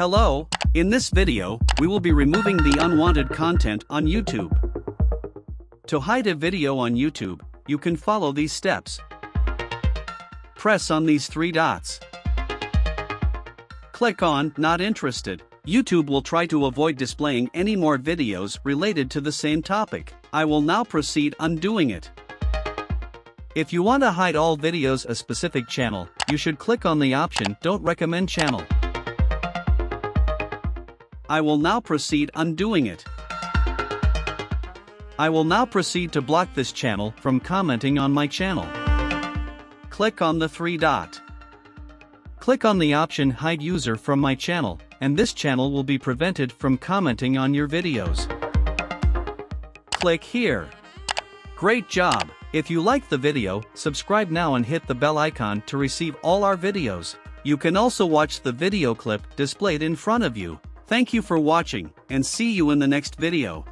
Hello, in this video, we will be removing the unwanted content on YouTube. To hide a video on YouTube, you can follow these steps. Press on these three dots. Click on Not Interested. YouTube will try to avoid displaying any more videos related to the same topic. I will now proceed undoing it. If you want to hide all videos a specific channel, you should click on the option Don't Recommend Channel. I will now proceed undoing it. I will now proceed to block this channel from commenting on my channel. Click on the three dot. Click on the option Hide User from my channel, and this channel will be prevented from commenting on your videos. Click here. Great job! If you liked the video, subscribe now and hit the bell icon to receive all our videos. You can also watch the video clip displayed in front of you. Thank you for watching, and see you in the next video.